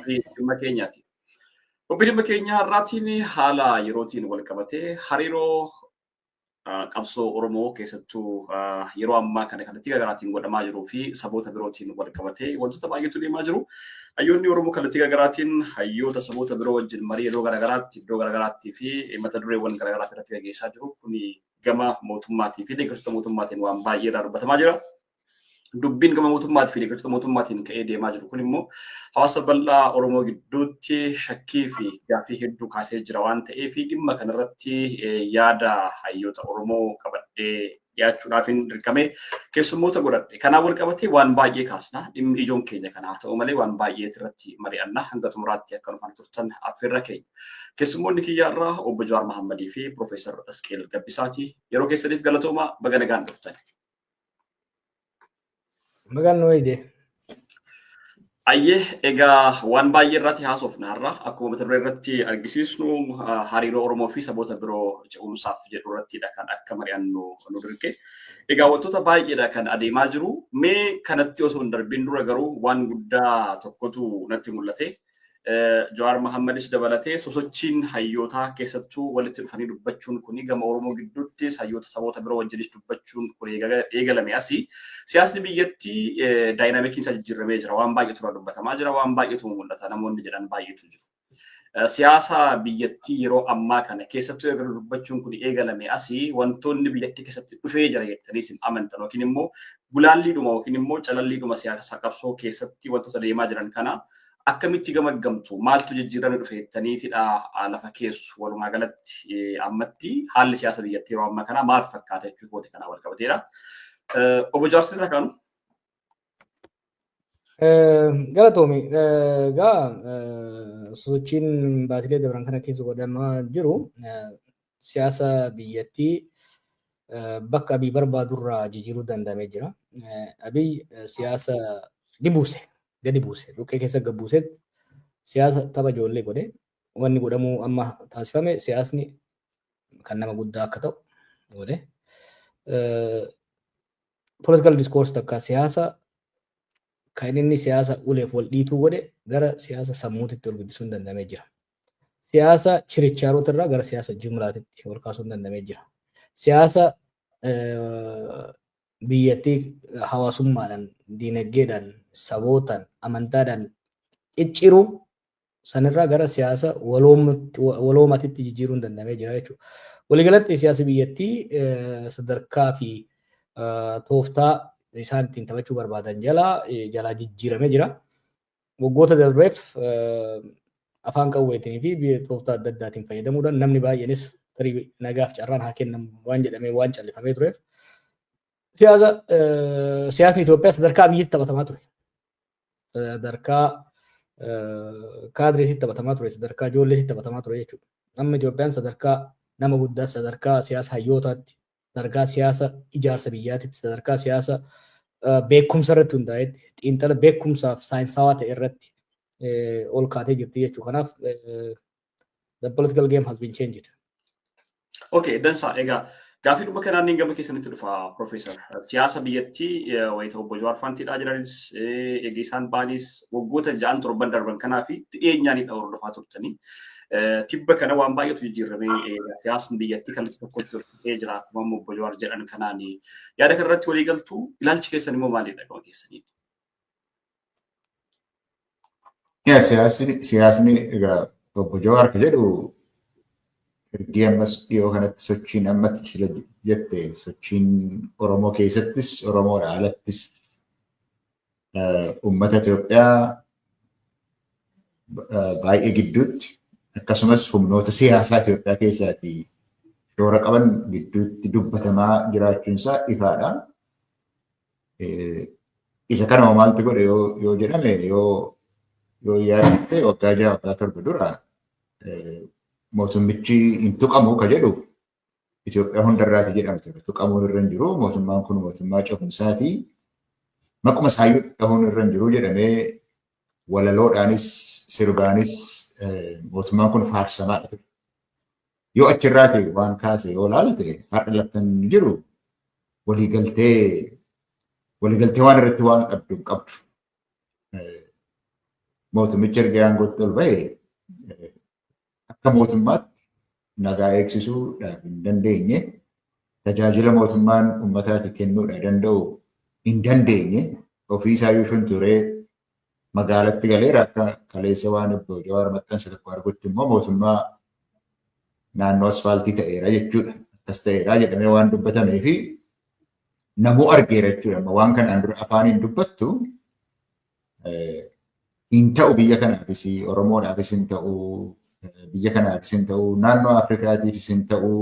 qophii dhimma keenyaati. Qophii dhimma keenyaa irraatiin haala yerootiin wal qabatee hariiroo qabsoo Oromoo keessattuu yeroo ammaa kana kallattii garaagaraatiin godhamaa jiruu fi saboota birootiin wal qabatee wantoota baay'eetu deemaa jiru. Hayyoonni Oromoo kallattii garaagaraatiin hayyoota saboota biroo wajjin marii yeroo garaagaraatti fi mata dureewwan garaagaraatti irratti gaggeessaa jiru. Kuni gama mootummaatii fi deeggartoota mootummaatiin waan baay'ee irraa dubbatamaa jira. Dubbiin gama mootummaatii fi deeggartoota mootummaatiin ka'ee deemaa jiru kun immoo hawaasa bal'aa Oromoo gidduutti shakkii fi gaaffii hedduu kaasee jira waan ta'eef dhimma kanarratti yaada hayyoota Oromoo qabadhee dhiyaachuudhaaf dirqamee keessummoota godhadhe. Kanaan wal qabatee waan baay'ee kaasna. Dhimmi ijoon keenya kana ta'u malee waan baay'ee irratti mari'anna. Hanga xumuraatti akka nufaan turtan affeerra keenya. Keessummoonni kiyyaarraa obbo Jawaar Mahammadii fi Piroofeesar Asqeel Gabbisaati. Yeroo keessaniif galatooma baga nagaan dhuftan. Magaan nu wayde. Ayyee egaa waan baay'ee irratti haasofna har'a akkuma mata duree irratti argisiisnu hariiroo Oromoo fi saboota biroo ce'umsaaf jedhu irrattidha kan akka mari'annu nu dirqe. Egaa wantoota baay'eedha kan adeemaa jiru. Mee kanatti osoo hin darbiin dura garuu waan guddaa tokkotu natti mul'ate. Jawaar Mahammadis dabalatee sosochiin hayyootaa keessattuu walitti dhufanii dubbachuun kuni gama Oromoo gidduutti hayyoota saboota biroo wajjinis dubbachuun kun eegalame asii. Siyaasni biyyattii daayinaamikiin isaa jijjiiramee jira. Waan baay'eetu irraa dubbatamaa jira. Waan baay'eetu mul'ata. Namoonni jedhan baay'eetu jiru. Siyaasa biyyattii yeroo ammaa kana keessattuu eegalu dubbachuun kun eegalame asii wantoonni biyyattii keessatti dhufee jira jettanii isin amantan yookiin immoo gulaalliidhuma yookiin immoo calalliidhuma siyaasa qabsoo keessatti wantoota deemaa jiran kana akkamitti gamaggamtu maaltu jijjiirame dhufe jettaniitidha lafa keessu walumaa galatti ammatti haalli siyaasa biyyattii yeroo ammaa kana maal fakkaata jechuudha kana wal qabateedha. Obbo Jawaar irraa kaanu. Galatoomi gaa sochiin baatilee dabran kana keessa godhamaa jiru siyaasa biyyattii bakka Abiy barbaadurraa jijjiiruu danda'amee jira. Abiy siyaasa gadi buuse dhukkee keessa gabbuuseet siyaasa tapha ijoollee godhe wanni godhamuu amma taasifame siyaasni kan nama guddaa akka ta'u godhe. Political discourse takka siyaasa kan inni siyaasa uleef wal dhiituu godhe gara siyaasa sammuutitti ol guddisuun danda'amee jira. Siyaasa chirichaarota irraa gara siyaasa jumlaatitti ol kaasuun danda'amee jira. Siyaasa biyyattii hawaasummaadhaan, diinagdeedhaan, sabootaan, amantaadhaan cicciruu sanirraa gara siyaasa waloomatitti jijjiiruun danda'amee jira jechuudha. Waliigalatti siyaasa biyyattii sadarkaa fi tooftaa isaan ittiin taphachuu barbaadan jalaa jijjiiramee jira. Waggoota darbeef afaan qawweetii fi tooftaa adda addaatiin fayyadamuudhaan namni baay'eenis tarii nagaaf carraan haa kennamu waan jedhamee waan callifamee tureef siyaasni Itoophiyaa sadarkaa biyyitti taphatamaa ture. Sadarkaa kaadireesitti taphatamaa ture, sadarkaa ijoolleesitti taphatamaa ture jechuudha. Amma Itoophiyaan sadarkaa nama guddaa, sadarkaa siyaasa hayyootaatti, sadarkaa siyaasa ijaarsa biyyaatitti, sadarkaa siyaasa beekumsa irratti hundaa'etti, xiinxala beekumsaaf saayinsawaa ta'e irratti ol kaatee jirti jechuudha. Kanaaf the political game has been changed. Okay, dansaa egaa gaaffii dhuma kanaan inni gama keessanitti dhufa Piroofeesar. Siyaasa biyyattii wayita obbo Jawaar Faantiidhaa jiranis egaa isaan baanis waggoota 6-7 darban kanaa fi dhiyeenyaanidha hordofaa turtanii. Tibba kana waan baay'eetu jijjiiramee siyaasni biyyattii kan tokkotti hordofee jira akkuma obbo Jawaar jedhan kanaan yaada kanarratti walii galtuu ilaalchi keessan immoo maalidha gama keessanii? Siyaasni egaa obbo Jawaar ka jedhu ergi ammas dhiyoo kanatti sochiin ammatti sila jette sochiin Oromoo keessattis Oromoodha alattis uummata Itoophiyaa baay'ee gidduutti akkasumas humnoota siyaasaa Itoophiyaa keessaatii shoora qaban gidduutti dubbatamaa jiraachuun isaa ifaadha. Isa kanama maaltu godhe yoo jedhame yoo yaadatte waggaa 6-7 dura mootummichi hin tuqamu ka jedhu Itoophiyaa hundarraati jedhama ture. Tuqamuun irra hin jiru mootummaan kun mootummaa cehumsaati. Maquma isaayyuu dhahuun irra hin jiru jedhamee walaloodhaanis sirbaanis mootummaan kun faarsamaadha ture. Yoo achirraati waan kaase yoo laalte har'a laftan jiru waliigaltee waan irratti waan qabdu. mootummichi erga aangootti ol bahe akka mootummaatti nagaa eegsisuudhaaf hin dandeenye tajaajila mootummaan uummataati kennuudha danda'u hin dandeenye ofiisaa yoo shunturee magaalatti galeera akka kaleessa waan obbo Jawaar maxxansa tokko argutti immoo mootummaa naannoo asfaaltii ta'eera jechuudha. Akkas ta'eera jedhamee waan dubbatamee fi namuu argeera jechuudha. Waan kanaan dura afaaniin dubbattu hin ta'u biyya kanaafis Oromoodhaafis hin ta'u biyya kanaafis hin ta'u naannoo Afrikaatiifis hin ta'u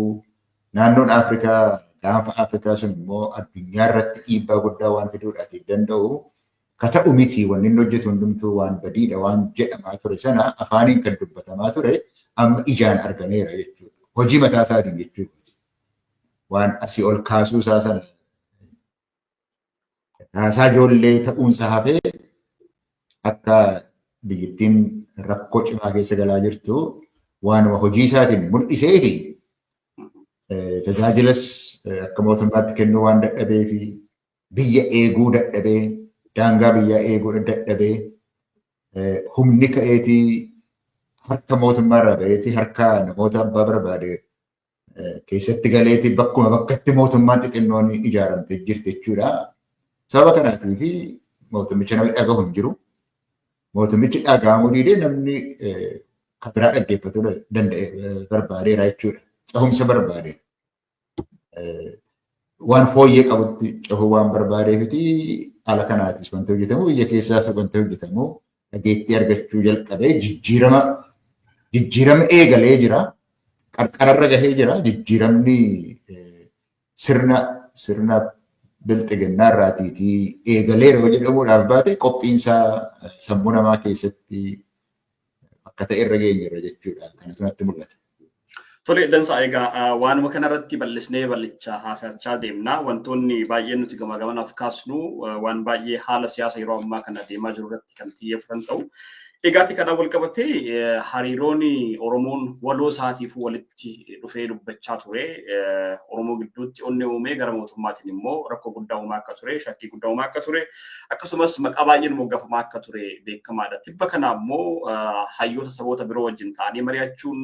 naannoon Afrikaa gaanfa Afrikaa sun immoo addunyaa irratti dhiibbaa guddaa waan fiduudhaaf danda'u ka ta'u miti wanni inni hojjetu hundumtuu waan badiidha waan jedhamaa ture sana afaaniin kan dubbatamaa ture amma ijaan argameera jechuudha. Hojii mataa isaatiin jechuudha. Waan asii ol kaasuu isaa sana kaasaa ijoollee ta'uunsa hafee akka biyyattiin rakkoo cimaa keessa galaa jirtu waanuma hojii isaatiin mul'isee fi tajaajilas akka mootummaatti kennuu waan dadhabee fi biyya eeguu dadhabee daangaa biyyaa eeguu dadhabee humni ka'eetii harka mootummaa irraa ba'eetii harka namoota abbaa barbaade keessatti galeetii bakkuma bakkatti mootummaan xixinnoon ijaaramte jirti jechuudha. Sababa kanaatii fi mootummicha nama dhagahu hin jiru. Mootummichi dhagahamuu dhiidee namni kan biraa dhaggeeffatu danda'e barbaadeera jechuudha. Cahumsa barbaade. Waan fooyyee qabutti cahuu waan barbaadeefiti ala kanaatis wanta hojjetamu biyya keessaas wanta hojjetamu dhageettii argachuu jalqabee jijjiirama eegalee jira. Qarqararra gahee jira. Jijjiiramni sirna bilxiginnaa irraatiitii eegaleera jedhamuudhaaf baate qophiinsaa sammuu namaa keessatti akka ta'e irra geenyerra jechuudha. Kanatu natti mul'ata. Tole dansaa egaa waanuma kanarratti bal'isnee bal'ichaa haasa'achaa deemna. Wantoonni baay'een nuti gama gamanaaf kaasnu waan baay'ee haala siyaasa yeroo ammaa kana deemaa jiru irratti kan xiyyeeffatan ta'u. Egaati kana wal qabatee hariiroon Oromoon waloo isaatiif walitti dhufee dubbachaa ture. Oromoo gidduutti onnee uumee gara mootummaatiin immoo rakkoo guddaa uumaa akka ture, shakkii guddaa uumaa akka ture, akkasumas maqaa baay'een moggaafamaa akka ture beekamaadha. Tibba kana immoo hayyoota saboota biroo wajjin ta'anii mari'achuun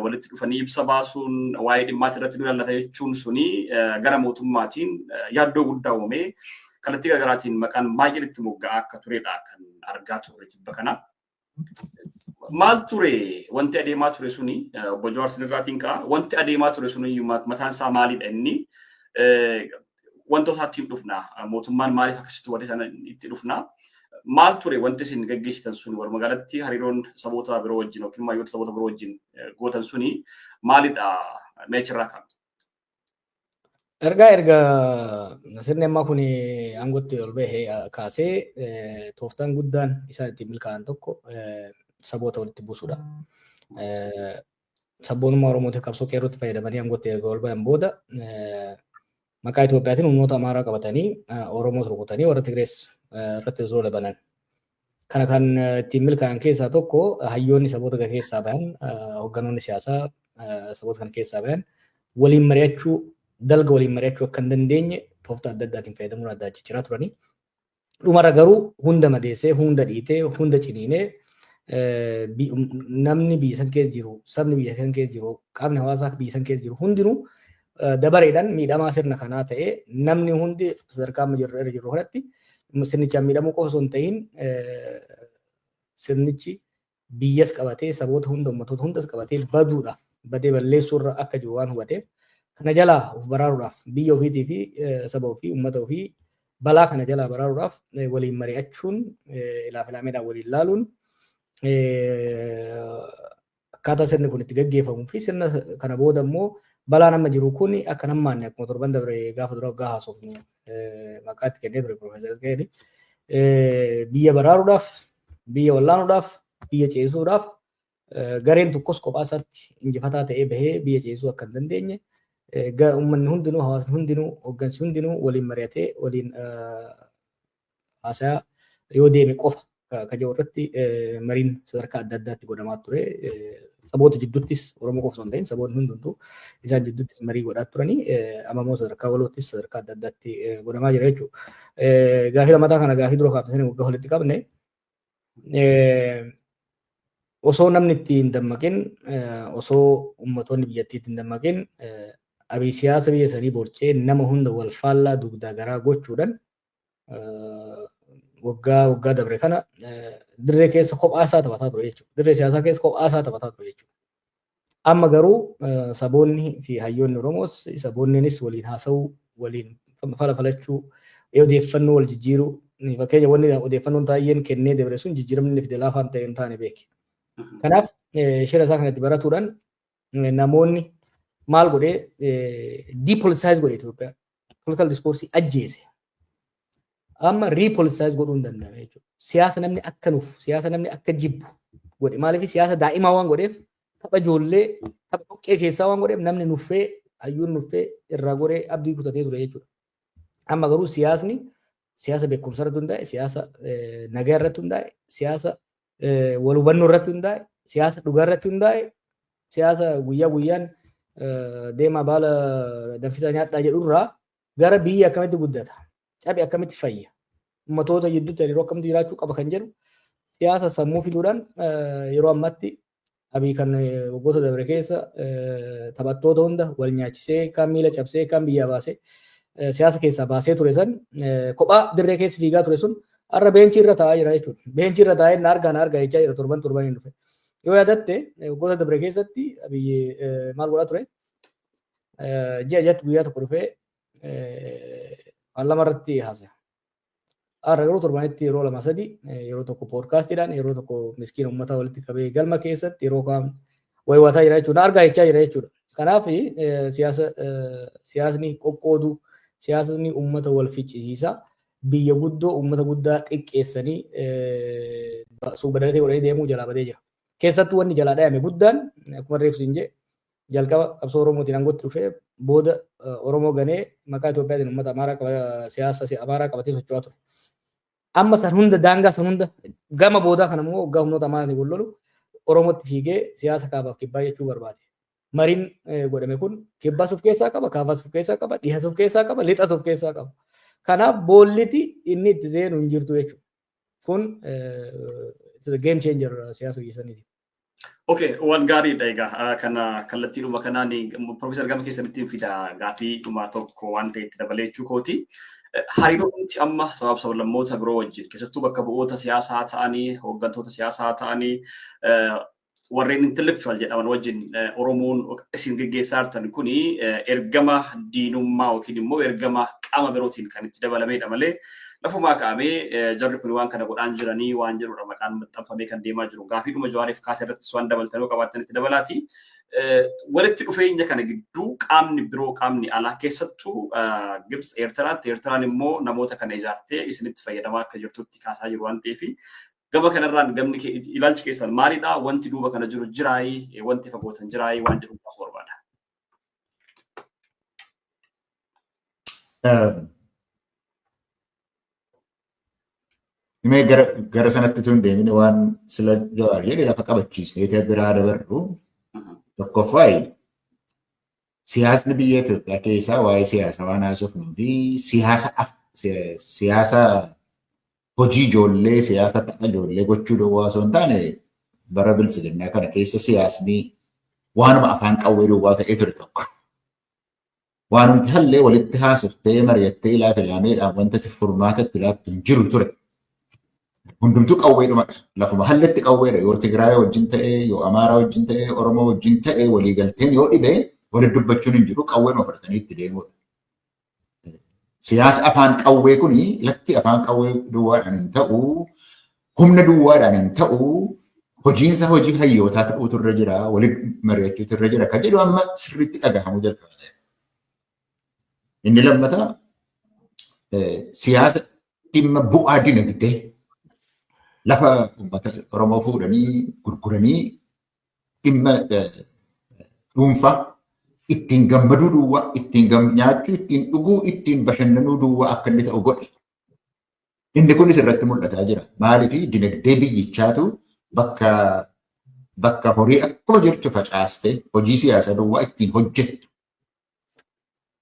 walitti dhufanii ibsa baasuun waa'ee dhimmaati irratti nu ilaallata jechuun suni gara mootummaatiin yaaddoo guddaa uumee kallattii garaagaraatiin maqaan baay'een itti mogga'aa akka turedha kan argaa turre tibba kana. Maal ture wanti adeemaa ture suni obbo Jawaar sinirraatiin ka'a wanti adeemaa ture suni mataan isaa maalidha inni wantoota ittiin dhufna mootummaan maaliif akkasitti wanti sana itti dhufna maal ture wanti isin gaggeessitan suni walumaa galatti hariiroon saboota biroo wajjin yookiin hayyoota saboota biroo wajjin gootan suni maalidha meechirraa kan? Erga sirni ammaa kun aangootti ol bahee kaasee tooftaan guddaan isaan ittiin milkaa'an tokko saboota walitti buusuudha. Sabboonummaa Oromootiif qabsoo qeerrootti fayyadamanii aangootti erga ol bahan booda maqaa Itoophiyaatiin humnoota Amaaraa qabatanii Oromoo rukutanii warra Tigrees irratti zola banan. Kana kan ittiin milkaa'an keessaa tokko hayyoonni saboota keessaa bahan hoogganoonni siyaasaa saboota kana keessaa bahan waliin mari'achuu dalga waliin mari'achuu akka hin dandeenye tooftaa adda addaatiin fayyadamuun adda jechaa turanii. Dhumarra garuu hunda madeessee, hunda dhiitee, hunda ciniinee namni biyya san keessa jiru, sabni biyya san keessa jiru, qaamni hawaasaa biyya san keessa jiru hundinuu dabareedhaan miidhamaa sirna kanaa ta'ee namni hundi sadarkaa amma irra jiru kanatti sirnichaan miidhamuu qofa osoo hin ta'in sirnichi biyyas qabatee saboota hunda uummattoota hundas qabatee baduudha. Badee balleessuurra akka jiru waan hubateef kana jalaa of baraaruudhaaf biyya ofiitii fi saba ofii uummata ofii balaa kana jalaa baraaruudhaaf waliin mari'achuun ilaafilameedhaan waliin laaluun akkaataa sirni kun itti gaggeeffamuu fi sirna kana booda immoo balaan amma jiru kun akka nammaanne akkuma torban dabre gaafa dura waggaa haasofnu maqaa itti kennee ture Profeesar Isgaa'eel biyya baraaruudhaaf biyya wallaanuudhaaf biyya ceesisuudhaaf gareen tokkos kophaa isaatti injifataa ta'ee bahee biyya ceesisuu akka hin dandeenye uummanni hundinuu hawaasni hundinuu hooggansi hundinuu waliin mari'atee waliin haasayaa yoo deeme qofa kan jiru irratti mariin sadarkaa adda addaatti godhamaa ture. Saboota jidduuttis Oromoo qofa osoo hin ta'in saboonni hundumtuu isaan jidduuttis marii godhaa turanii amma immoo sadarkaa waloottis sadarkaa adda addaatti godhamaa jira jechuudha. Gaafii lammataa kana gaafii dura kaaftan waggaa walitti qabne osoo namni itti hin dammaqin osoo uummattoonni biyyattii itti hin dammaqin abii siyaasa biyya sanii borcee nama hunda wal faallaa dugdaa garaa gochuudhaan waggaa dabre kana dirree keessa kophaa isaa taphataa ture jechuudha. Dirree siyaasaa keessa kophaa isaa taphataa ture jechuudha. Amma garuu saboonni fi hayyoonni Oromoos saboonniinis waliin haasa'uu, waliin falachuu, odeeffannoo wal jijjiiruu, fakkeenya wanni odeeffannoon taa'een kennee dabre sun jijjiiramni fide laafaan ta'e hin taane beeki. Kanaaf shira isaa kanatti baratuudhaan namoonni maal godhee depoliticize godhee Itoophiyaa political discourse ajjeese. Amma repoliticize godhuu hin danda'ame jechuudha. Siyaasa namni akka nuuf, siyaasa namni akka jibbu godhe. Maaliif siyaasa daa'imaa waan godheef tapha ijoollee tapha dhoqqee keessaa waan godheef namni nuffee hayyuun nuffee irraa godhee abdii kutatee ture jechuudha. Amma garuu siyaasni siyaasa beekumsa irratti hundaa'e, siyaasa nagaa irratti hundaa'e, siyaasa wal hubannoo irratti hundaa'e, siyaasa dhugaa irratti hundaa'e, siyaasa guyyaa guyyaan deemaa baala danfisaa nyaadhaa jedhurraa gara biyya akkamitti guddata, cabe akkamitti fayya, ummatoota gidduutti yeroo akkamitti jiraachuu qaba kan jedhu siyaasa sammuu fiduudhaan yeroo ammatti abii kan waggoota dabre keessa taphattoota hunda wal nyaachisee kan miila cabsee kan biyyaa baasee siyaasa keessaa baasee ture san kophaa dirree keessa fiigaa ture sun har'a beenchii irra taa'aa jira jechuudha. Beenchii irra taa'ee na argaa jechaa jira torban hin dhufe. Yoo yaadatte waggoota dabre keessatti abiyyi maal godhaa ture? Ji'a guyyaa tokko dhufee waan lama irratti haasa'e. Har'a garuu torbanitti yeroo lama sadi yeroo tokko poodkaastiidhaan yeroo tokko miskiina uummataa walitti qabee galma keessatti yeroo kaan wayiwataa jira jechuudha. Argaa jechaa jira jechuudha. Kanaaf siyaasni qoqqooduu, siyaasni uummata wal ficcisiisaa, biyya guddoo uummata guddaa xiqqeessanii suubadalatee godhanii deemuu jalaa badee jira. Keessattuu wanni jalaa dhayame guddaan akkuma reefsu hin jee jalqaba qabsoo Oromootiin aangootti dhufee booda Oromoo ganee maqaa Itoophiyaatiin uummata Amaaraa siyaasa Amaaraa qabatee socho'aa ture. Amma san hunda daangaa san hunda gama boodaa kana immoo waggaa humnoota Amaaraatiin wal lolu Oromootti fiigee siyaasa kaabaaf kibbaa jechuu barbaade. Mariin godhame kun kibbaas of keessaa qaba, kaabaas of keessaa qaba, dhihaas of keessaa qaba, lixas of keessaa qaba. Kanaaf boolliti inni itti seenu hin jirtu jechuudha. Kun game changer siyaasa biyya saniiti. Okay, waan gaariidha egaa kana kallattiidhuma kanaan Profeesar Gama keessanitti fida gaaffii dhuma tokko waan ta'e itti dabalee jechuu kooti. Hariiroonti amma sababa sablammoota biroo wajjin keessattuu bakka bu'oota siyaasaa ta'anii, hooggantoota siyaasaa ta'anii warreen intellectual jedhaman wajjin Oromoon isin geggeessaa jirtan kuni ergama diinummaa yookiin immoo ergama qaama birootiin kan itti dabalamedha malee lafumaa kaa'amee jarri kun waan kana godhaan jiranii waan jedhudha maqaan maxxanfamee kan deemaa jiru. Gaaffiidhuma Jawaariif kaasee irrattis waan dabaltanuu qabaatan itti dabalaati. Walitti dhufeenya kana gidduu qaamni biroo qaamni alaa keessattuu Gibs Eertiraatti Eertiraan immoo namoota kana ijaartee isinitti fayyadamaa akka jirtutti kaasaa jiru waan ta'eef gama kanarraan gamni ilaalchi keessan maalidha? Wanti duuba kana jiru jiraayii, wanti fagootan jiraayii waan jedhu kaasuu barbaada. Mee gara sanatti tun deemine waan sila Jawaar jedhe lafa qabachiisnee biraa dabarru tokkoffaa siyaasni biyya Itoophiyaa keessaa waa'ee siyaasa waan haasofnuu fi siyaasa hojii ijoollee, siyaasa tapha ijoollee gochuu duwwaa osoo hin taane bara bilisiginnaa kana keessa siyaasni waanuma afaan qawwee duwwaa ta'ee ture tokko. Waanumti hallee walitti haasoftee mari'attee ilaa filaameedhaan wanta furmaata itti laattu hin jiru ture. Hundumtuu qawweedhumadha. Lafuma halletti qawweedha. Yoo Tigraay wajjin ta'ee, yoo Amaaraa wajjin ta'ee, Oromoo wajjin ta'ee waliigalteen yoo dhibee walitti dubbachuun hin jiru qawweedhuma fudhatanii itti deemudha. Siyaasa afaan qawwee kuni lakki afaan qawwee duwwaadhaan hin ta'u, humna duwwaadhaan hin ta'u, hojiinsa hojii hayyootaa ta'uutu irra jira, walitti mari'achuutu irra jira. Kan jedhu amma sirriitti dhagahamuu jalqaba. Inni lammataa siyaasa dhimma bu'aa dinagdee lafa uummata Oromoo fuudhanii gurguranii dhimma dhuunfaa ittiin gammaduu duwwaa, ittiin nyaachuu, ittiin dhuguu, ittiin bashannanuu duwwaa akka inni ta'u godhe. Inni kunis irratti mul'ataa jira. Maaliif dinagdee biyyichaatu bakka horii akkuma jirtu facaastee hojii siyaasaa duwwaa ittiin hojjettu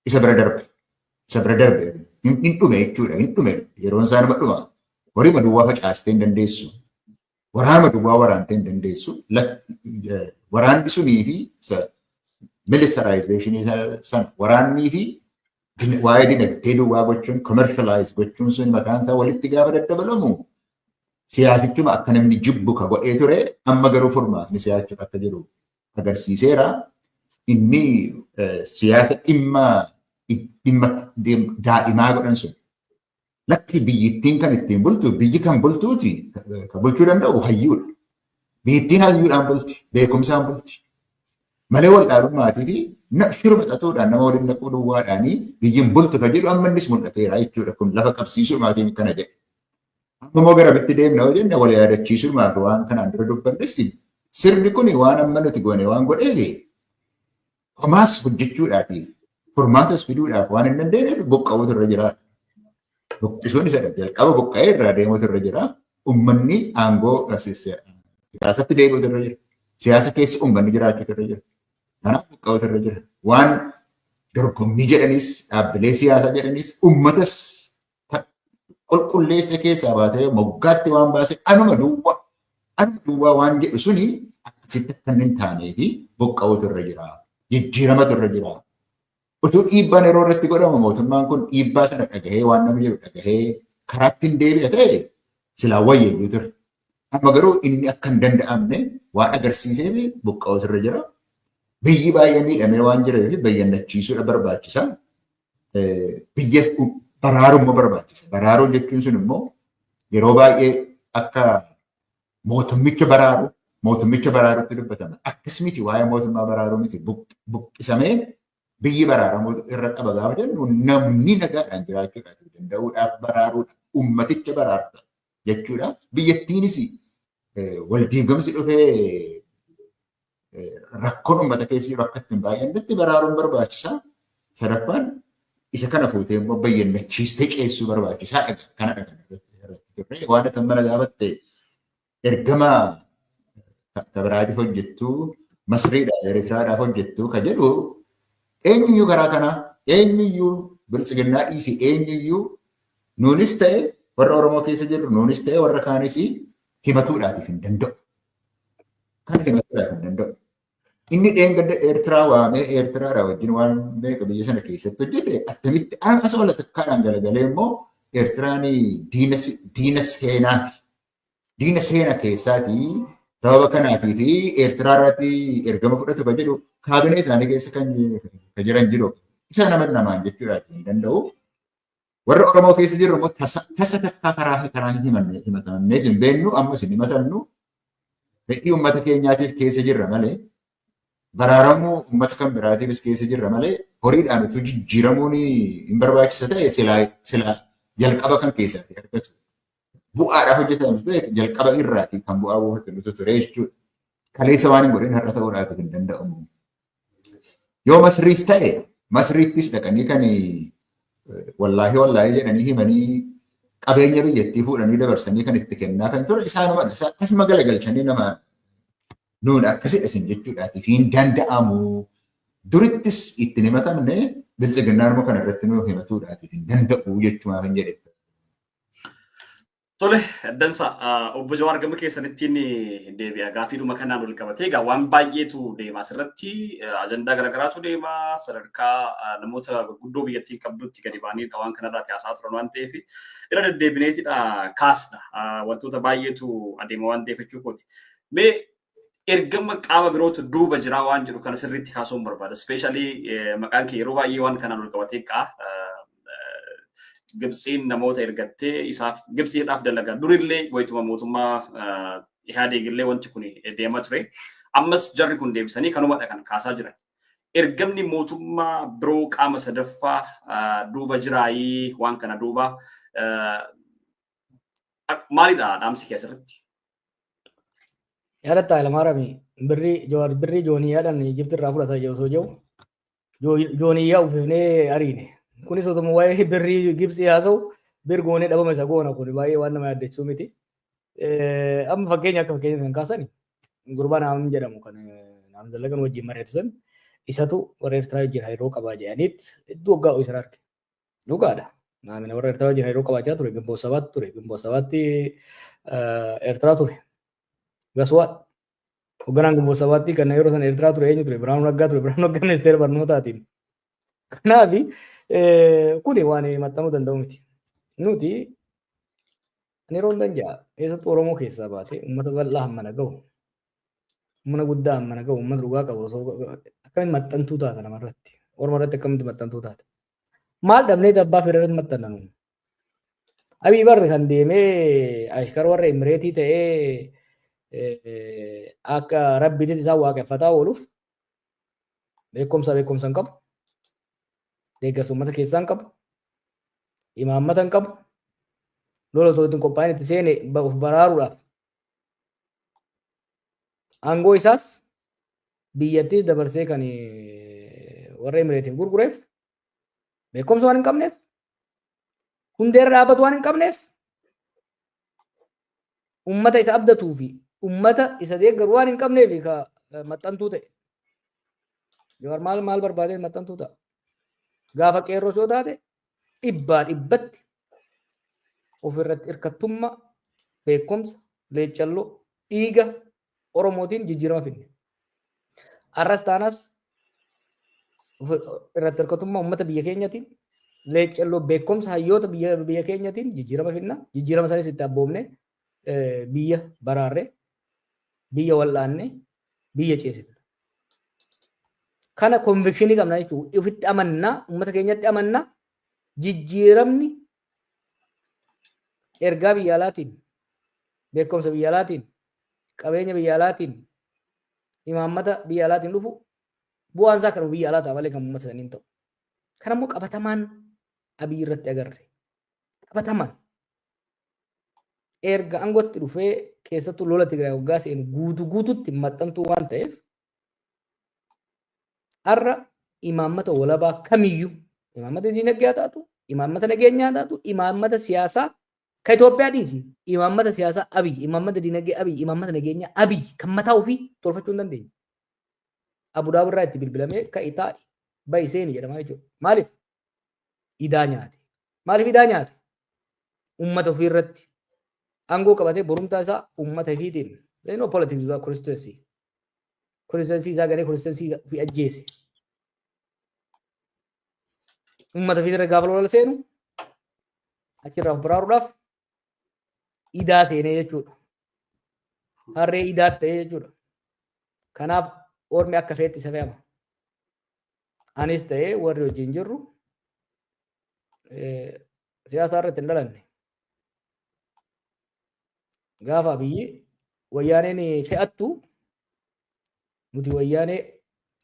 isa bira darbe. Isa bira darbe hin dhume jechuudha. Hin dhume yeroon isaa nama dhuma. Horii duwwaa facaastee hin dandeessu. waraana duwwaa waraantee hin dandeessu. Waraanni sunii fi militarizeeshinii sana waraannii fi waa'ee dinagdee duwwaa gochuun commercialize gochuun sun mataan isaa walitti gaafa daddabalamu siyaasichuma akka namni jibbu ka godhee ture amma garuu furmaatni siyaasicha akka jiru agarsiiseera. Inni siyaasa dhimma daa'imaa godhan sun lakki biyyittiin kan ittiin bultu biyyi kan bultuuti kan bulchuu danda'u hayyuudha. Biyyittiin hayyuudhaan bulti beekumsaan bulti. Malee wal dhaalummaatii fi shiruma xaxuudhaan nama waliin naquu duwwaadhaanii biyyiin bultu kan jedhu amma innis mul'ateera jechuudha. Kun lafa qabsiisuudhumaatiin kana jedhe. Amma immoo gara bitti deemna yoo jenne wal yaadachiisuudhaaf waan kanaan dura dubbannes sirni kun waan amma nuti goone waan godheefi homaas hojjechuudhaafi furmaatas fiduudhaaf waan hin dandeenyeef buqqa'uutu irra jira. Buqqisuun isa jalqaba buqqa'ee irraa deemuutu irra jira. Uummanni aangoo siyaasatti deebi'uutu irra jira. Siyaasa keessa uummanni jiraachuutu irra jira. Kanaaf buqqa'uutu irra jira. Waan dorgommii jedhanis dhaabbilee siyaasaa jedhanis uummatas qulqulleessa keessaa baatee moggaatti waan baase anuma duwwaa waan jedhu suni akkasitti akka hin taanee fi buqqa'uutu irra jira. Jijjiiramatu irra jira. Utuu dhiibbaan yeroo irratti godhamu mootummaan kun dhiibbaa sana dhagahee waan nama jedhu dhagahee karaatti hin deebi'a ta'e silaa wayyeeyyuu ture. Amma garuu inni akka hin danda'amne waan agarsiisee fi buqqa'uutu irra jira. Biyyi baay'ee miidhamee waan jireef bayyannachiisuudha barbaachisa. Biyya baraarummaa barbaachisa. Baraaruu jechuun sun immoo yeroo baay'ee akka mootummicha baraaruutti dubbatama. Akkas miti waa'ee mootummaa baraaruu miti buqqisamee biyyi baraaramuu irra qaba gaafa jennu namni nagaadhaan jiraachuudhaaf danda'uudhaaf baraaruudha. Ummaticha baraarta jechuudha. Biyyattiinis waldiigamsi dhufee rakkoon uummata keessa jiru akka ittiin baay'annetti baraaruun barbaachisaa. Sadaffaan isa kana fuutee immoo bayyannachiistee ceessuu barbaachisaa kanadha kan irratti turre. Waan akka mana gaafatte ergama kabiraatiif hojjettuu Masriidhaa Eritiraadhaaf hojjettuu ka jedhu eenyuyyuu karaa kanaa eenyuyyuu biltsiginnaa dhiisii eenyuyyuu nuunis ta'e warra Oromoo keessa jirru nuunis ta'e warra kaanis himatuudhaatiif hin danda'u. Kan himatuudhaaf hin danda'u. Inni dheengadda Eertiraa waamee Eertiraadhaa wajjin waan beeka biyya sana keessatti hojjete attamitti as wala takkaadhaan galagalee immoo Eertiraan diina seenaati. Diina seena keessaati sababa kanaatii fi Eertiraa irratti ergama fudhatu kan jedhu kaabinee isaanii keessa kan jiran jiru. Isa namaan jechuudhaaf hin danda'u. Warra Oromoo keessa jiru immoo tasa takkaa karaa himatamnees hin beennu ammas hin himatannu. Fedhii uummata keenyaatiif keessa jirra malee baraaramuu uummata kan biraatiifis keessa jirra malee horiidhaan utuu jijjiiramuun hin barbaachisa ta'e silaa jalqaba kan keessaati argatu. Bu'aadhaaf hojjetamu ta'e jalqaba irraati kan bu'aa buufatu nutu ture jechuudha. Kaleessa waan hin godhin har'a ta'uudhaaf hin danda'amu. Yoo Masriis ta'e Masriittis dhaqanii kan wallaahi jedhanii himanii qabeenya biyyattii fuudhanii dabarsanii kan itti kennaa kan ture isaanumadha. Akkasuma galagalchanii nama nuun akkasidha isin jechuudhaatiif hin danda'amu. Durittis ittiin himatamne biltsiginnaan immoo kana irratti nu himatuudhaatiif hin danda'u jechuudhaaf hin jedhe. Tole, dansa obbo Jawaar gama keessanittiin deebi'a. Gaaffiidhuma kanaan wal qabatee egaa waan baay'eetu deema asirratti ajandaa garaagaraatu deema sadarkaa namoota gurguddoo biyyattii qabdutti gadi ba'aniidha waan kanarratti haasaa turan waan ta'eef irra deddeebineetidha kaasna wantoota baay'eetu adeema waan ta'eef jechuukooti. Mee ergama qaama birootu duuba jira waan jedhu kana sirriitti kaasuun barbaada. Ispeeshaalii maqaan kee yeroo baay'ee waan kanaan wal qabatee Gibsiin namoota ergattee isaaf Gibsiidhaaf dalagaa durillee wayituma mootummaa Ihaadeegillee wanti kun deemaa ture. Ammas jarri kun deebisanii kanumadha kan kaasaa jiran. Ergamni mootummaa biroo qaama sadaffaa duuba jiraayii waan kana duuba maalidha dhaamsi kee asirratti? Yaadatta Hayilamaariyaam birrii jooniyaadhaan Ijipti irraa fudhataa jiru osoo jiru jooniyyaa uffifnee ariine. Kunis otuma waa'ee birrii Gibsii haasa'u birgoonee dhabama isa goona kun baay'ee waan nama yaaddessuu miti. Amma fakkeenya akka fakkeenya kan kaasan gurbaa naam jedhamu kan naam zallagan wajjin mari'atan isatu warra Eertiraa wajjin hariiroo qabaa jedhaniit iddoo waggaa isa arge. Dhugaadha. Naamni warra Eertiraa wajjin hariiroo qabaachaa ture Gimboo 7 ture. Gimboo 7 Eertiraa ture. Gaswaat. Hoogganaan Gumbo Sabaatti kan yeroo sana Eertiraa ture eenyu ture? Biraanuu Naggaa ture. Biraanuu Naggaa ministeera barnootaatiin. Kanaaf kuni waan maxxanuu danda'u miti. Nuti yeroo hundan ja'a keessattuu Oromoo keessaa baate uummata bal'aa hammana ga'u. Humna guddaa hammana ga'u uummata dhugaa qabu osoo akkamitti maxxantuu taata namarratti. Oromoo irratti akkamitti maxxantuu taata. Maal dhabnee abbaa fedha irratti maxxanna nuyi. Abii barre kan deemee ashkar warra Imireetii ta'ee akka rabbiinis isaan waaqeffataa ooluuf beekumsa hin qabu. Deeggarsa uummata keessaa hin qabu. Imaammata hin qabu. Lola otoo ittiin qophaa'in itti seene of baraaruudhaaf. Aangoo isaas biyyattiis dabarsee kan warra Imireetiin gurgureef beekumsa waan hin qabneef hundeerra dhaabbatu waan hin qabneef uummata isa abdatuu fi uummata isa deeggaru waan hin qabneef ka maxxantuu ta'e. Jawaar maal barbaadee maxxantuu ta'a. Gaafa qeerroo soo taate dhibbaa dhibbatti ofirratti hirkattummaa beekumsa leechalloo dhiiga Oromootiin jijjiirama finne. Arras taanas irratti hirkattummaa uummata biyya keenyaatiin leechalloo beekumsa hayyoota biyya keenyaatiin jijjiirama finna. Jijjiirama sanis itti abboomne biyya baraarree biyya wal'aannee biyya ceesifne. Kana konvikshinii qabna jechuudha. Ofitti amannaa uummata keenyatti amannaa jijjiiramni ergaa biyya alaatiin beekumsa biyya alaatiin qabeenya biyya alaatiin imaammata biyya alaatiin dhufu bu'aan isaa kan biyya alaa ta'a malee kan uummata saniin ta'u. Kan ammoo qabatamaan Abiy irratti agarre. Qabatamaan erga aangootti dhufee keessattuu lola Tigraay waggaa seenu guutuutti maxxantuu waan ta'eef har'a imaammata walabaa kamiyyuu imaammata dinagdee haa taatu, imaammata nageenyaa haa taatu, imaammata siyaasaa ka Itoophiyaa dhiisi, imaammata siyaasaa Abiy, imaammata dinagdee Abiy, imaammata nageenyaa Abiy kan mataa ofii tolfachuu hin dandeenye. Abudaab irraa itti bilbilamee ka'i taa'i ba'i seeni jedhama jechuudha. Maaliif? Idaa nyaate. Maaliif idaa nyaate? Uummata ofii irratti aangoo qabatee borumtaa isaa uummata ofiitiin. Eenyu politiksii isaa konstituensii. Konstituensii isaa garee konstituensii fi ajjeese. Uummata ofii irra gaafa lola seenu achirraa of baraaruudhaaf idaa seenee jechuudha. Harree idaatti ta'ee jechuudha. Kanaaf ormi akka feetti isa fe'ama. Anis ta'ee warri wajjin jirru siyaasa irratti hin dhalanne. Gaafa biyyi wayyaaneen fe'attu nuti wayyaanee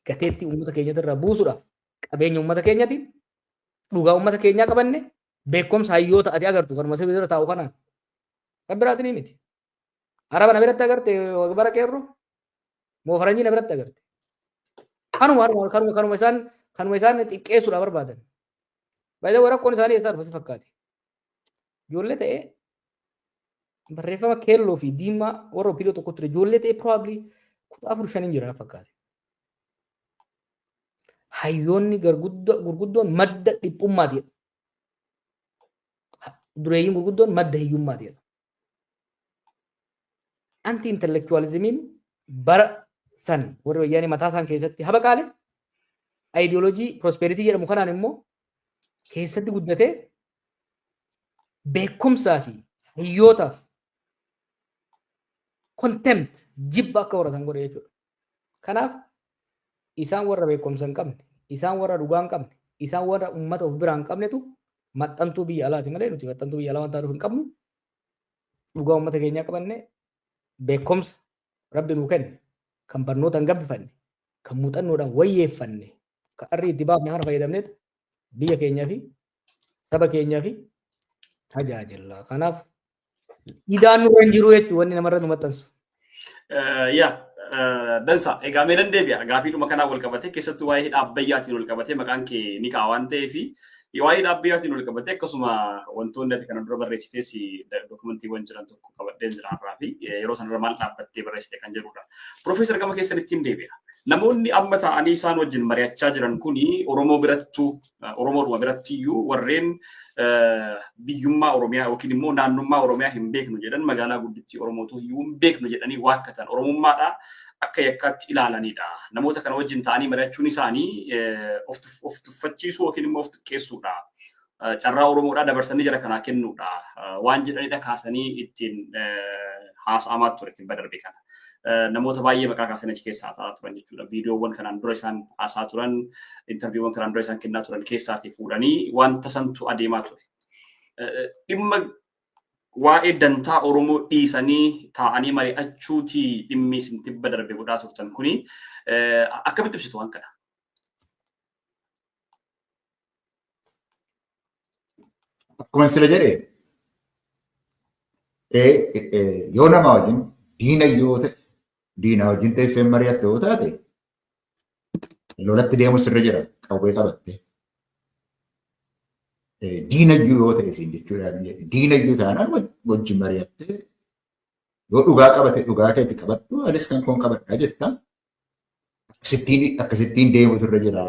gateetti uummata keenyatti irraa buusuudhaaf qabeenya uummata keenyatti dhugaa uummata keenyaa qabanne beekumsa hayyoota ati agartu kanuma sirrii irra taa'u kanaan kan biraatiin miti. Araba na biratti agarte bara qeerroo moo faranjii na biratti agarte. Kanuma isaan xiqqeessuudhaaf barbaadan. Baay'ee waraqoon isaanii eessaa dhufa si fakkaate. Ijoollee ta'ee barreeffama keelloo fi diimaa warra opiidiyoo tokko ture ijoollee ta'ee probably 15 jiran fakkaate. Hayyoonni gurguddoon madda dhiphummaati. Dureeyyiin gurguddoon madda hiyyummaati. Anti intellectualismiin bara san warri wayyaanii mataa isaan keessatti habaqaale ideoloojii prosperity jedhamu kanaan immoo keessatti guddatee beekumsaa fi hiyyootaaf contempt jibba akka horatan godhe jechuudha. Kanaaf isaan warra beekumsa hin qabne, isaan warra dhugaa hin qabne, isaan warra uummata of biraa hin qabnetu maxxantuu biyya alaati malee nuti maxxantuu biyya alaa waan taatuuf hin qabnu. Dhugaa uummata keenyaa qabanne beekumsa rabbi nuu kenne kan barnoota hin gabbifanne, kan muuxannoodhaan wayyeeffanne, kan arrii itti baafne kana fayyadamneet biyya keenyaa fi saba keenyaa fi tajaajila. Kanaaf idaan nurra hin jiru jechuudha wanni namarra nu maxxansu. Dansa egaa mee dandeebi'a gaafiidhuma kanaan wal qabatee keessattuu waa'ee hidha abbayyaatiin wal qabatee maqaan kee ni ka'a waan ta'eef waa'ee hidha abbayyaatiin wal qabatee akkasuma wantoonni ati kana dura barreessitees dookumentiiwwan jiran tokko qabadheen jiraarraa fi yeroo sanarra maal dhaabbattee barreessite kan jedhudha. Profeesar gama keessan ittiin deebi'a. namoonni amma ta'anii isaan wajjin mari'achaa jiran kuni Oromoodhuma birattiyyuu warreen biyyummaa Oromiyaa yookiin immoo naannummaa Oromiyaa hin beeknu jedhan magaalaa guddittii Oromootu iyyuu hin beeknu jedhanii waakkatan Oromummaadhaa akka yakkaatti ilaalanidha. Namoota kana wajjin ta'anii mari'achuun isaanii of tuffachiisuu yookiin immoo of xiqqeessuudha. Carraa Oromoodhaa dabarsanii jara kanaa kennuudha. Waan jedhanidha kaasanii ittiin haasa'amaa ture ittiin badarbe kana. Namoota baay'ee maqaa kaasanii achi keessaa ta'aa turan jechuudha. Viidiyoowwan kanaan dura isaan haasaa turan, intarviiwwan kanaan dura isaan kennaa turan keessaatii fuudhanii wanta santu adeemaa ture. Dhimma waa'ee dantaa Oromoo dhiisanii taa'anii mari'achuutii dhimmi isin tibba darbe godhaa turtan kuni akkamitti ibsitu waan kana? Akkuma sila jedhee yoo nama wajjin diina yoo ta'e diina wajjin teessee mari'atte yoo taate lolatti deemu sirra jira qawwee qabatte. Diinayyuu yoo ta'e isin jechuudhaan diinayyuu taanaan wajjin mari'atte yoo dhugaa qabate dhugaa keetti qabattu anis kan koon qabadhaa jetta. Akkasittiin deemutu irra jira.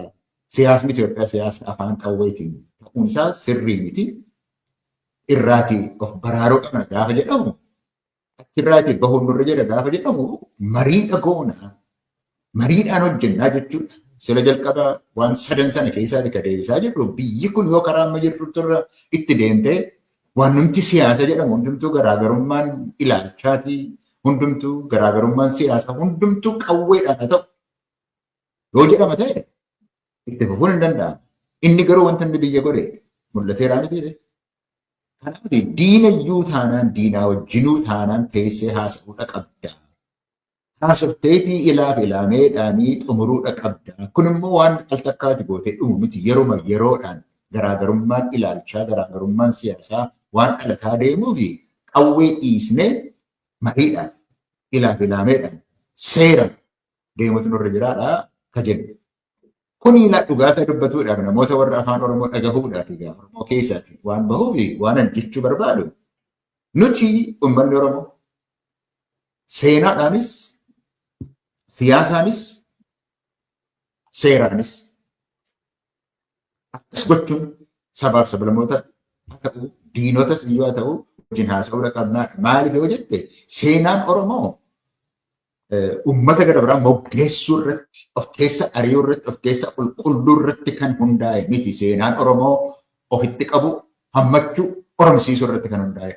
Siyaasni Itoophiyaa siyaasni afaan qawweetiin ta'uun isaa sirrii miti. Irraatii of baraaruu qabna gaafa jedhamu achirraatii bahuun nurra jira gaafa jedhamu mariidha goona. Mariidhaan hojjennaa jechuudha. Sila jalqaba waan sadan sana keessaati ka deebisaa jirru biyyi kun yoo karaa amma jirtu irra itti deemtee waan numti siyaasa jedhamu hundumtuu garaagarummaan ilaalchaatii hundumtuu garaagarummaan siyaasa hundumtuu qawweedhaan haa ta'u yoo jedhama ta'e itti fufuun hin danda'amu. Inni garuu wanta inni biyya godhe mul'ateeraa miti. Kanaaf diinayyuu taanaan diinaa wajjinuu taanaan teessee haasa'uudha qabda. Haasofteetii ilaaf ilaameedhaanii xumuruudha qabda. Kun immoo waan al takkaati gootee dhumu miti yeroodhaan garaagarummaan ilaalchaa garaagarummaan siyaasaa waan dhalataa deemuufi qawwee dhiisnee mariidhaan ilaaf ilaameedhaan seeraan deemutu nurra jiraadhaa ka jennu. Kuni dhugaasaa dubbatuudhaaf namoota warra afaan Oromoo dhagahuudhaaf egaa Oromoo keessaati waan bahuufi waan jechuu barbaadu. Nuti uummanni Oromoo seenaadhaanis siyaasaanis seeraanis akkas gochuun sabaaf sablammoota haa ta'u diinotas iyyuu haa ta'u wajjin haasa'uudha qabnaadha. Maaliif yoo jette seenaan Oromoo ummata gara biraa moggeessuu irratti of keessa ari'uu irratti of keessa qulqulluu irratti kan hundaa'e miti. Seenaan Oromoo ofitti qabu hammachuu oromsiisuu irratti kan hundaa'e.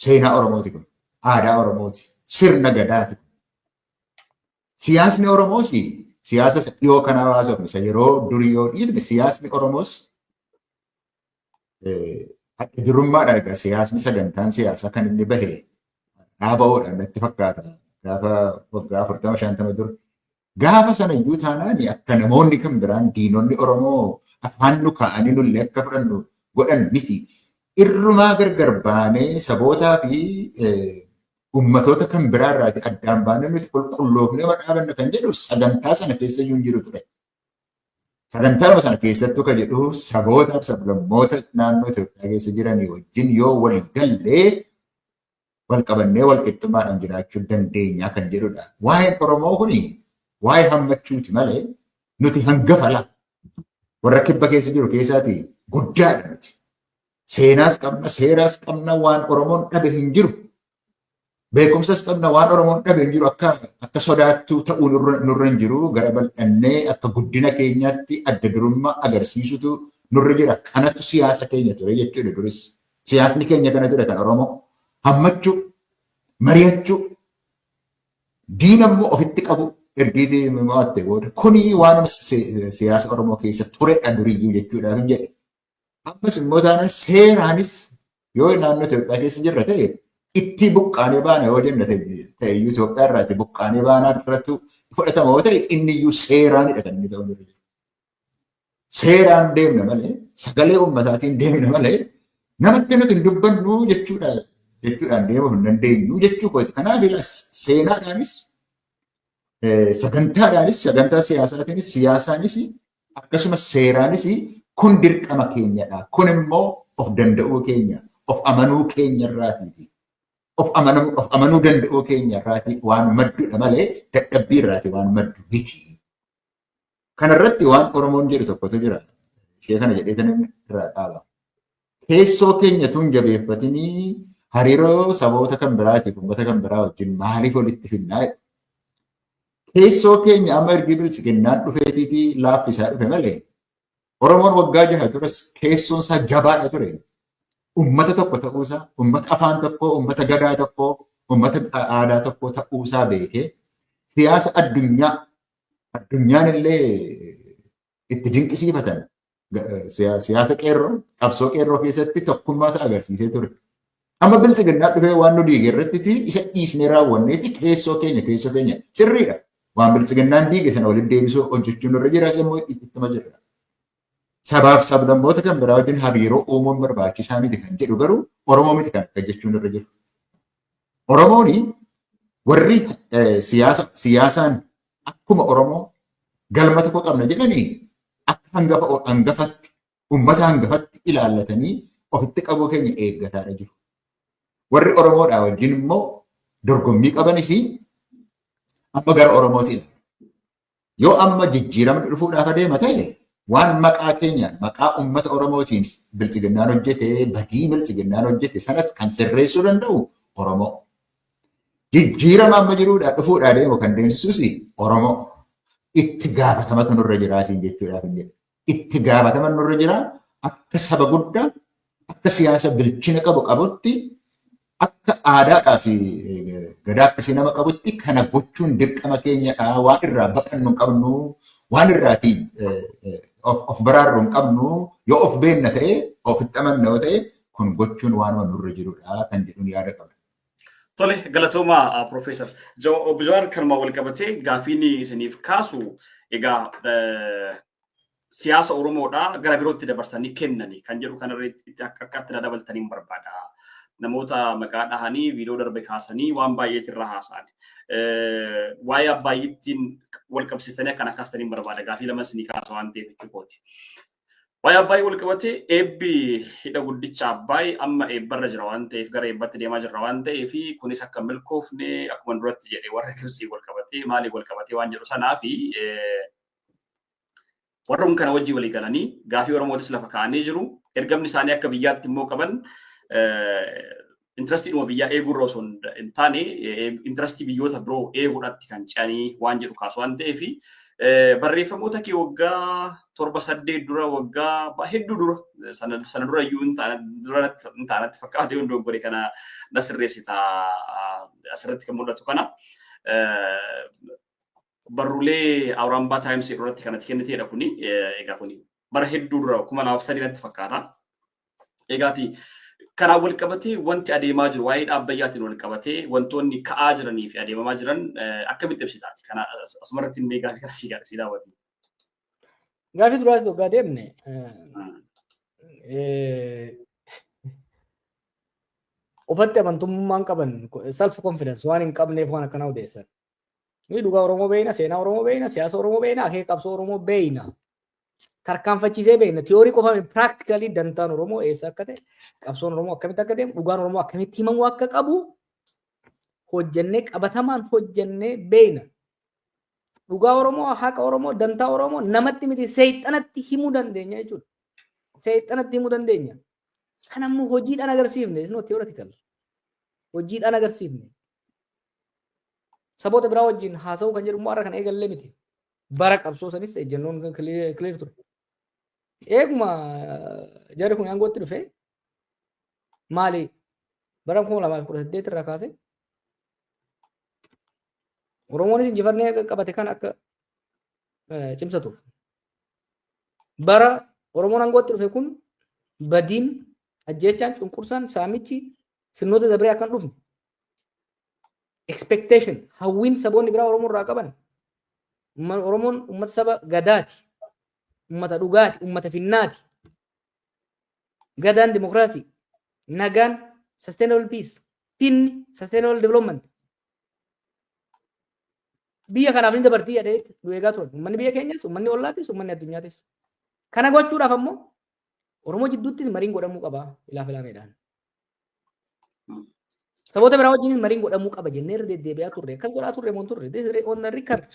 Seenaa Oromooti kun aadaa Oromooti sirna gadaati. Siyaasni Oromoos siyaasa dhiyoo kana hawaasofne isa yeroo durii yoo dhiibne siyaasni Oromoos adda durummaadhaan egaa siyaasni sagantaan siyaasaa kan inni bahe dhaaba'uudhaan natti fakkaata. Gaafa waggaa 40-50 dura. Gaafa sana iyyuu taanaan akka namoonni kan biraan diinonni Oromoo afaan nu kaa'anii nullee akka fudhannu godhan miti. Irrumaa gargar baanee sabootaa fi ummatoota kan biraarraati addaan baanee nuti qulqulloofnee dhaabanna kan jedhu sagantaa sana keessa iyyuu hin jiru ture. Sagantaa sana keessattuu kan jedhu sabootaaf sablammoota naannoo Itoophiyaa keessa jiranii wajjin yoo walii gallee wal qabannee wal qixxummaadhaan jiraachuu dandeenya kan jedhudha. Waa'een Oromoo kuni waa'ee hammachuuti malee nuti hangafa la. Warra kibba keessa jiru keessaati guddaadha nuti. Seenaas qabna, seeraas qabna, waan Oromoon dhabe hin jiru. Beekumsas qabna, waan Oromoon dhabe hin jiru akka sodaattuu ta'uu nurra hin jiru. Gara bal'annee akka guddina keenyaatti adda durummaa agarsiisutu nurra jira. Kanatu siyaasa keenya ture jechuudha duris. Siyaasni keenya kana ture kan Oromoo. Hammachuu, mari'achuu, diina immoo ofitti qabu ergiitii mo'atte booda kuni waan siyaasa Oromoo keessa turedha duriyyuu jechuudhaaf hin jedhe. Ammas immoo taanaan seeraanis yoo naannoo Itoophiyaa keessa jirra ta'e itti buqqaanee baana yoo jenna ta'e iyyuu Itoophiyaa irraati buqqaanee baanaa irratti fudhatama yoo ta'e inni iyyuu seeraanidha kan inni ta'u jiru. Seeraan deemna malee sagalee uummataatiin deemna malee namatti nuti hin dubbannu jechuudhaan deemuu hin dandeenyu jechuu kooti. Kanaaf seenaadhaanis sagantaadhaanis sagantaa siyaasaatiinis siyaasaanis akkasumas seeraanis kun dirqama keenyadha. Kun immoo of danda'uu keenya of amanuu keenya irraatiiti. of amanuu danda'uu keenya irraati waan maddudha malee dadhabbii irraati waan maddu miti. Kanarratti waan Oromoon jedhu tokkotu jira. Ishee kana jedheetan irraa dhaaba. Keessoo keenya tun jabeeffatinii hariiroo saboota kan biraatiif uummata kan biraa wajjin maaliif walitti finnaa? Keessoo keenya amma ergi bilisiginnaan dhufeetiitii laaffisaa dhufe malee Oromoon waggaa jaha turas keessoon isaa jabaadha ture. Uummata tokko ta'uusaa, uummata afaan tokkoo, uummata gadaa tokkoo, uummata aadaa tokkoo ta'uusaa beekee siyaasa addunyaan illee itti dinqisiifatan siyaasa qeerroo, qabsoo qeerroo keessatti tokkummaa isaa agarsiisee ture. Amma bilisiginnaa dhufee waan nu diige irratti isa dhiisnee raawwanneeti keessoo keenya sirriidha. Waan bilisiginnaan diige sana walitti deebisuu hojjechuun irra jira immoo ittuma jirra. Sabaaf sablammoota kan biraa wajjin hariiroo uumuun barbaachisaa miti kan jedhu garuu Oromoo miti kan akka jechuun irra jiru. Oromooni warri siyaasaan akkuma Oromoo galma tokko qabna jedhanii akka hangafatti uummata hangafatti ilaallatanii ofitti qabuu keenya eeggataadha jiru. Warri Oromoodhaa wajjin immoo dorgommii qabanis amma gara Oromooti ilaala. Yoo amma jijjiiramni dhufuudhaaf adeema ta'e waan maqaa keenyaan maqaa uummata Oromootiin bilisiginnaan hojjete badii bilisiginnaan hojjete sanas kan sirreessuu danda'u Oromoo. Jijjiirama amma jiruudhaa dhufuudhaa deemu kan deemsisus Oromoo. Itti gaafatamatu nurra jiraasiin jechuudhaaf hin jedhu. Itti gaafatama nurra jira akka saba guddaa akka siyaasa bilchina qabutti akka aadaa fi gadaa akkasii nama qabutti kana gochuun dirqama keenyadha. Waan irraa baqannu hin qabnu, waan irraatiin of baraarru hin qabnu, yoo of beenna ta'e, ofitti amanna ta'e kun gochuun waanuma nurra jirudha kan jedhuun yaada qaba. Tole galatooma Profeesar Jawaar kanuma wal qabatee gaafiin isiniif kaasu egaa siyaasa Oromoodhaa gara birootti dabarsanii kennanii kan jedhu kanarratti akka itti dabaltanii barbaada. Namoota maqaa dhahanii viidiyoo darbe kaasanii waan baay'eetirra haasa'an. Waa'ee Abbaayittiin wal qabsiistanii akkana kaastanii barbaada. Gaafii lama isinii kaasa waan ta'eef jechuukooti. Waa'ee Abbaayii wal qabatee eebbi hidha guddicha Abbaayii amma eebbarra jira waan ta'eef gara eebbatti deemaa jirra waan ta'eef kunis akka milkoofne akkuma duratti jedhee warra Gibsii wal qabatee maaliif wal qabatee waan jedhu sanaa fi warroon kana wajjii walii galanii gaafii Oromootis lafa kaa'anii jiru. Ergamni isaanii akka biyyaatti immoo qaban intrastii dhuma biyyaa eeguurra osoo hin taane intrastii biyyoota biroo eeguudhaatti kan ce'anii waan jedhu kaasu waan ta'eef barreeffamoota kee waggaa 7-8 dura waggaa hedduu dura sana dura iyyuu hin taanatti fakkaate hundoo godhe kana na sirreessita asirratti kan mul'atu kana barruulee Awuraambaa Taayimsii irratti kanatti kenniteedha kuni egaa kuni bara hedduu dura 2003 natti fakkaata. Egaati kanaa wal qabatee wanti adeemaa jiru waa'ee dhaabbayyaatiin wal qabatee wantoonni ka'aa jiranii fi adeemamaa jiran akkamitti ibsitaati? Kana asumarratti illee gaafii kana sii daawwati. Gaafii duraas waggaa deemne ofatti amantummaan qaban self confidence waan hin qabneef waan akkana odeessan. Ni dhugaa Oromoo beeyna, seenaa Oromoo beeyna, siyaasa Oromoo beeyna, akeeka qabsoo Oromoo beeyna. Tarkaanfachiisee beeyna. Tiyoorii qofaan practically dantaan Oromoo eessa akka ta'e, qabsoon Oromoo akkamitti akka deemu, dhugaan Oromoo akkamitti himamuu akka qabu hojjennee qabatamaan hojjennee beeyna. Dhugaa Oromoo, haqa Oromoo, dantaa Oromoo namatti miti seexanatti himuu dandeenya jechuudha. Seexanatti himuu dandeenya. Kan ammoo hojiidhaan agarsiifne, is not theoretical. Hojiidhaan agarsiifne. Saboota biraa wajjin haasa'uu kan jedhu immoo har'a kan eegallee miti. Bara qabsoo sanis ejjennoon clear ture. Eeguma jarri kun aangootti dhufe maali bara 2018 irraa kaase Oromoonis injifannee qabate kan akka cimsatuuf. Bara Oromoon aangootti dhufe kun badiin ajjeechaan cunqursaan saamichi sirnoota dabree akkan dhufne. Expectation hawwiin saboonni biraa Oromoo irraa qaban Oromoon uummata saba gadaati, uummata dhugaati, uummata finnaati. Gadaan dimokiraasii, nagaan sustainable peace, finni sustainable development. Biyya kanaaf ni dabartii yaadatti nu eegaa turan. Uummanni biyya keenyas, uummanni ollaatis, uummanni addunyaatis. Kana gochuudhaaf ammoo Oromoo jidduuttis mariin godhamuu qaba ilaameedhaan. Saboota biraa wajjin mariin godhamuu qaba jennee irra deddeebi'aa turre. Akkas godhaa turre moo turre? This is on the record.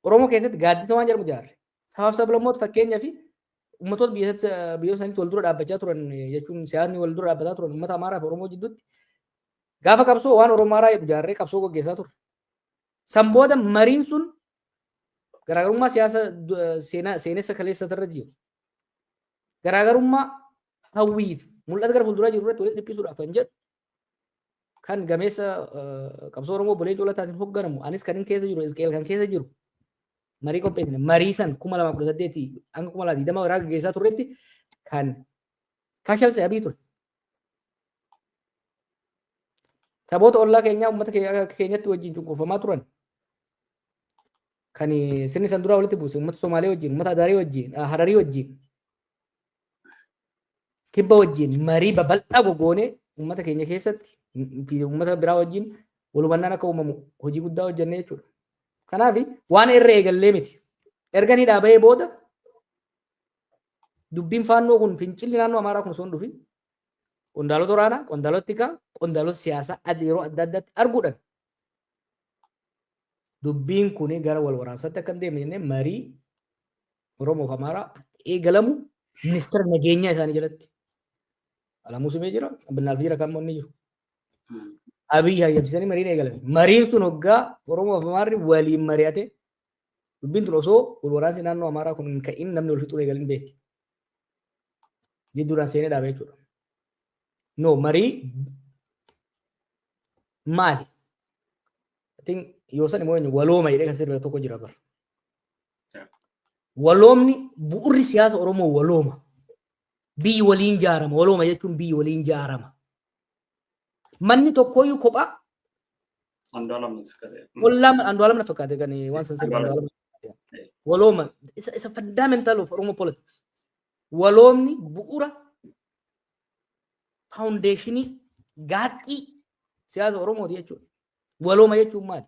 Oromoo keessatti gaaddisa waan jedhamu ijaarre. Sabaaf sablammoota fakkeenyaa fi ummatoota biyya isaaniitti wal dura dhaabbachaa turan jechuun siyaasni wal dura dhaabbataa turan ummata Amaaraa fi Oromoo jidduutti gaafa qabsoo waan Oromaaraa ijaarree qabsoo gaggeessaa ture. San booda mariin sun garaagarummaa siyaasa seenessa kaleessa irra jiru. Garaagarummaa hawwiif mul'ata gara fuulduraa jiru irratti walitti dhiphisuudhaaf kan jedhu kan gameessa qabsoo Oromoo Bolee Colataatiin hoogganamu anis kan keessa jiru Isqeel kan keessa jiru marii qopheessine marii san 2018 hanga 2020 irraa gaggeessaa turretti kan kashalse abii ture. Saboota ollaa keenyaa uummata keenyatti wajjin cunqurfamaa turan kan sirni san duraa walitti buuse uummata Somaalee wajjin uummata Adaarii wajjin Hararii wajjin kibba wajjin marii babal'aa gogoonee uummata keenya keessatti fi uummata biraa wajjin walhubannaan akka uumamu hojii guddaa hojjennee jechuudha. Kanaaf waan irra eegallee miti. Erga ni dhaabee booda dubbiin faannoo kun fincilli naannoo Amaaraa kun osoo hin dhufin qondaalota waraanaa, qondaalota tikaa, qondaalota siyaasaa yeroo adda addaatti arguudhaan dubbiin kun gara wal waraansaatti akka hin deemne jennee marii Oromoo fi Amaaraa eegalamu ministeera nageenyaa isaanii jalatti. Alamuu simee jira, Abinnaal fi jira kan inni jiru. Abiy hayyamsiisanii mariin eegalame. Mariin sun hoggaa Oromoo fi Amaarri waliin mari'ate dubbiin tun osoo wal waraansi naannoo Amaaraa kun ka'in namni wal fixuu eegalin beeke. Jidduudhaan seenee dhaabee jechuudha. No, marii maali? Yoo san immoo walooma jedhee kan sirba tokko jira bara. Waloomni bu'urri siyaasa Oromoo walooma. Biyyi waliin jaarama. Walooma jechuun biyyi waliin jaarama. Manni tokkoyyuu kophaa. Andu'aalam na fakkaate kan waan san sirba Andu'aalam. Walooma isa fundamental of Oromo politics. Waloomni bu'ura foundationii gaaxii siyaasa Oromooti jechuudha. Walooma jechuun maali?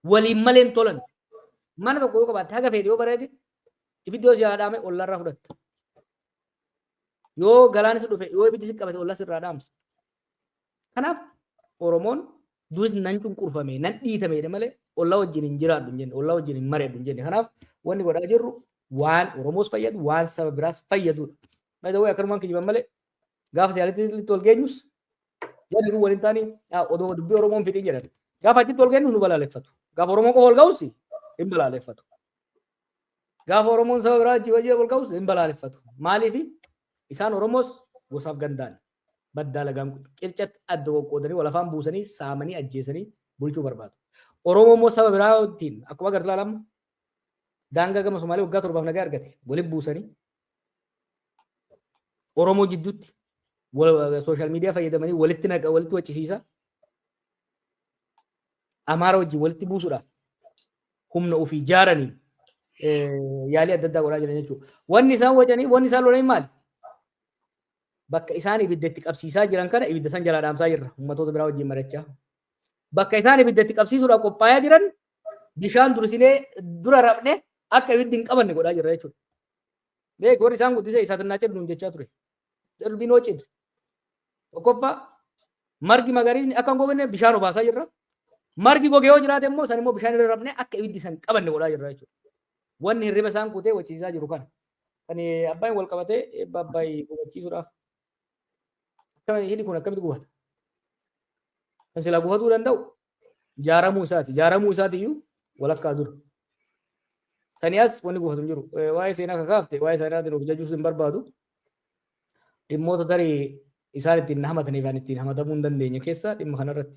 Waliin malee hin tolan. Mana tokko yoo qabaatte haga feete yoo bareede ibiddi yoo siyaa dhaame ollarraa fudhatta. Yoo galaanis dhufe yoo ibiddi si qabate ollas irraa dhaamsa. Kanaaf Oromoon duris nan cunqurfame nan dhiitame malee olla wajjin hin jiraadhu hin jenne olla wajjin hin mareedhu hin jenne. Kanaaf wanni godhaa jirru waan Oromoos fayyadu waan saba biraas fayyadudha. Baay'ee way akkanumaan kijiban malee gaafa siyaasatti ol geenyus jedhu waliin taanii odoo dubbii Oromoon fixii jedhan. Gaafa achitti ol geenyu nu balaaleffatu. Gaafa Oromoon qofa ol ga'us hin balaaleffatu. Gaafa Oromoon saba biraa wajjin ol ga'us hin balaaleffatu. Maaliif isaan Oromoos gosaaf gandaan baddaa lagaan qircatti adda qoqqoodanii wal afaan buusanii saamanii ajjeesanii bulchuu barbaadu. Oromoo immoo saba biraa wajjin akkuma agartu ilaalama daangaa gama Somaalee waggaa 7 nagaa argate waliin buusanii Oromoo jidduutti social media fayyadamanii walitti naqa walitti waccisiisa Amaara wajjin walitti buusuudhaaf humna ofii ijaaranii yaalii adda addaa godhaa jiran jechuudha. Wanni isaan wacanii wanni isaan lolanii maali? Bakka isaan ibidda itti qabsiisaa jiran kana ibidda san jalaa dhaamsaa jirra ummatoota biraa wajjin marachaa. Bakka isaan ibidda itti qabsiisuudhaaf qophaa'aa jiran bishaan dursinee dura rabne akka ibiddi hin qabanne godhaa jirra jechuudha. Beek warri isaan guddisee isaatinnaa jedhu jechaa ture. Dalbiin hojjetu. Tokkoffaa margi magariisni akka hin gogne bishaan obaasaa jirra. Margi gogee yoo jiraate immoo san immoo bishaan irra rabne akka ibiddi san qabanne godhaa jirra jechuudha. Wanni hirriba isaan kutee wachiisaa jiru kana. Kan abbaan wal qabatee eebba abbaay gubachiisuudhaaf. Hidhi kun akkamitti gubata? Kan silaa gubatuu danda'u jaaramuu isaati. Jaaramuu isaatiyyuu walakkaa dura. Saniyaas wanni gubatu hin jiru. Waa'ee seenaa kakaafte waa'ee seenaatiin of jajuus hin barbaadu. Dhimmoota tarii isaan ittiin hamatanii fi ittiin hamatamuu hin dandeenye keessaa dhimma kanarratti.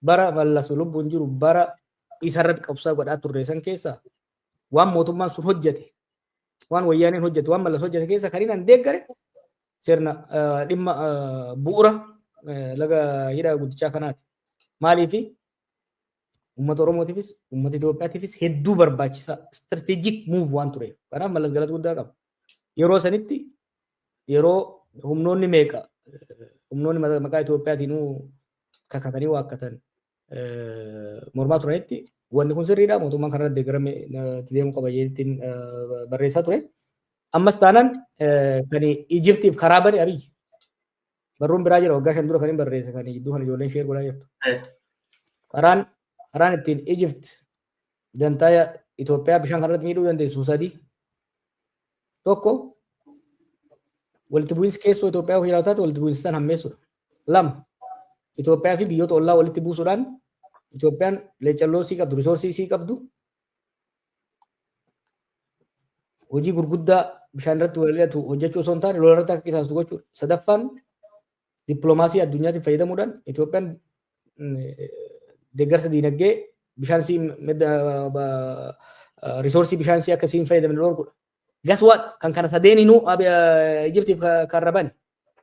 Bara mallasu lubbuun jiru bara isarratti qabsaa godhaa turre san keessaa waan mootummaan sun hojjete waan wayyaaniin hojjete waan mallas hojjete keessa kan hin deeggare sirna dhimma bu'ura laga hidha guddichaa kanaati. Maaliif uummata Oromootiifis uummata Itoophiyaatiifis hedduu barbaachisaa strategic move waan tureef. Kanaaf mallas galata guddaa qaba. Yeroo sanitti yeroo humnoonni meeqa humnoonni maqaa Itoophiyaatiin kakatanii waakkatan mormaa turanitti wanni kun sirriidha mootummaan kanarra deeggarame deemuu qaba jedheetiin barreessaa ture. Ammas taanaan kan Ijiptiif karaa bane Abiy Barruun biraa jira waggaa 5 dura kan hin barreesse kan gidduu kan ijoolleen sheer godhaa jirtu. Eh, Karaan ittiin Egypt dantaa Itoophiyaa bishaan kanarratti miidhuu dandeessu sadii. Tokko walitti bu'iinsi keessoo Itoophiyaa of jiraataatti walitti bu'iinsi san hammeessudha. Lama Itoophiyaa fi biyyoota ollaa walitti buusuudhaan Itoophiyaan leecalloo sii qabdu, risoorsii sii qabdu. Hojii gurguddaa bishaan irratti wal'aatu hojjechuu osoo hin taane lola irratti akka qisaastu gochuudha. Sadaffaan dippiloomaasii addunyaatiin fayyadamuudhaan Itoophiyaan deeggarsa diinagdee bishaan sii risoorsii bishaan sii akka siin fayyadamne dhorkudha. Gaswaat kan kana sadeeninuu Ijiptiif karraban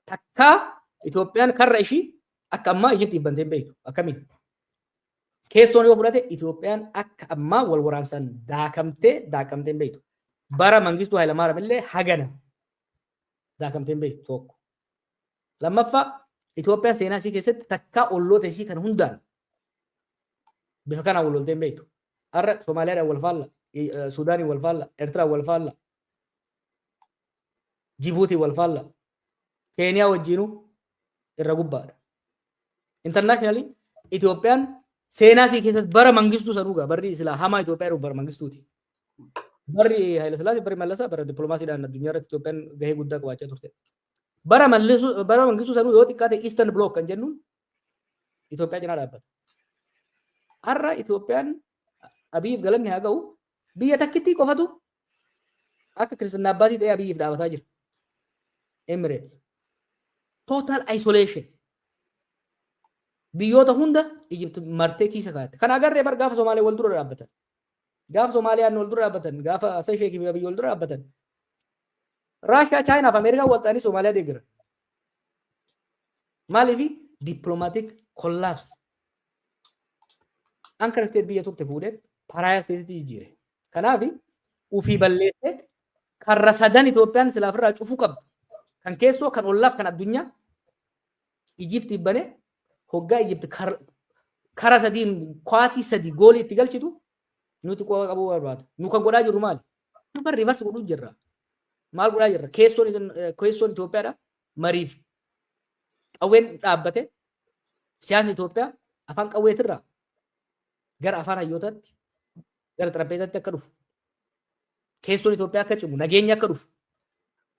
takkaa Itoophiyaan karra ishii akka ammaa Ijiptiif bantee beektu akkamiin? Keessoon yoo fudhate Itoophiyaan akka ammaa wal waraansaan daakamtee beektu. Bara Mangistuu Hayilamaariyaam illee hagana daakamtee beektu tokko. Lammaffaa Itoophiyaan seenaa isii keessatti takkaa olloota isii kan hundaan bifa kanaan wal loltee beektu. Har'a Somaaliyaadhaan wal faalla, Suudaaniin wal faalla, Eertiraan wal faalla, Jibuutiin wal faalla, Keeniyaa wajjinuu irra gubbaadha. Internationally Itoophiyaan seenaa isii keessatti bara Mangistuu sanuugaa barri islaa hamaa Itoophiyaa jedhu bara Mangistuuti. Barri Haayile Sillaasee barri Mallasaa bara dippiloomaasiidhaan addunyaa irratti Itoophiyaan gahee guddaa qabaachaa turte. Bara Mangistuu sanuu yoo xiqqaate Eastern Bloc kan jennuun Itoophiyaa cinaa dhaabbata. Har'a Itoophiyaan Abiyyiif galanni haa ga'u biyya takkittii qofatu akka kiristinnaa abbaatii ta'ee Abiyyiif dhaabataa jira. Emirates. Total isolation. Biyyoota hunda Egypt martee kiisa kaa'atte. Kana agarree bar gaafa Somaalee wal dura dhaabbatan. Gaafa Somaaliyaan wal dura dhaabbatan, gaafa Seychelles fi biyya wal dura dhaabbatan. Raashiyaa, Chaayinaa fi Ameerikaa wal ta'anii Somaaliyaa deeggaran. Maaliif diplomatic collapse. Ankara State biyya turte fuudhee Paraayaa Stateetti jijjiire. Kanaaf ufii balleessee karra sadan Itoophiyaan silaaf irraa cufuu qabdu. Kan keessoo, kan ollaaf, kan addunyaa Ijiptiif banee hoggaa Ijipti kara sadiin kwaasii sadii goolii itti galchitu nuti qofa qabuu barbaada. Nu kan godhaa jirru maali? Nu bar rivarsi godhuu jirra. Maal godhaa jirra? Keessoon Itoophiyaadha. Mariif qawween dhaabbate siyaasni Itoophiyaa afaan qawweetirraa gara afaan hayyootaatti gara xarapheezaatti akka dhufu. Keessoon Itoophiyaa akka cimu, nageenya akka dhufu.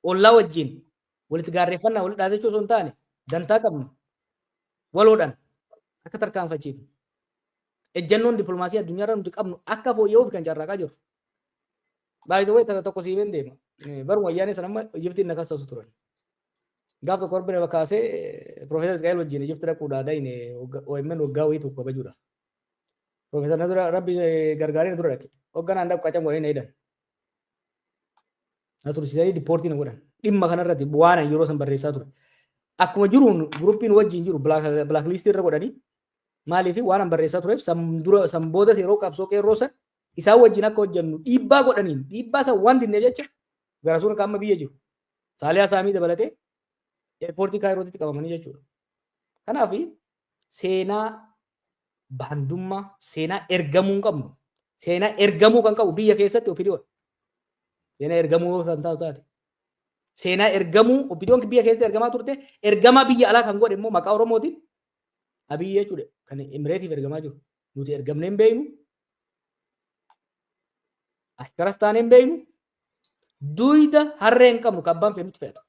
Ollaa wajjin walitti gaarreeffannaa walitti dhaabachuu osoo hin taane dantaa qabnu waloodhaan akka tarkaanfachiifnu. Ejjennoon dippiloomaasii addunyaarraa nuti qabnu akka fooyya'uuf kan carraaqaa jiru. Baay'ee tokko siibeen deema. Baruma wayyaanee sana amma Ijiptiin na kassaasu turan. Gaaf tokko Orbine kaasee Profeesar Isqaayil wajjin Ijipti dhaquudhaa dhayine OMN waggaa wayii tokko kabajuudha. Profeesar na dura rabbi gargaaree dura dhaqe. Hogganaan dhaqu qacam godhanii na hidhan. Na tursiisanii diippoortii na godhan. Dhimma kanarratti waan yeroo san barreessaa ture. Akkuma jiruun guruppiin wajjin jiru blaaklistii irra godhanii maaliif waan an barreessaa tureef san booda yeroo qabsoo qeerroo san isaan wajjin akka hojjennu dhiibbaa godhaniin dhiibbaa san waan dinneef jecha gara suura qaama biyya jiru. Saaliyaa Saamii dabalatee eerpoortii Kaayirootitti qabamanii jechuudha. Kanaaf seenaa baandummaa, seenaa ergamuu hin qabnu. Seenaa ergamuu kan qabu biyya keessatti opidiyoodha. Seenaa ergamuu kan taate. Seenaa ergamuu opidiyoon biyya keessatti ergamaa turte ergamaa biyya alaa kan godhe immoo maqaa Oromootiin Abiyyi jechuudha. Kan Imireetiif ergamaa jiru. Nuti ergamnee hin beeknu. Ashkaras taanee hin beeknu. Duyda harree hin qabnu kan abbaan feenutti fe'ata.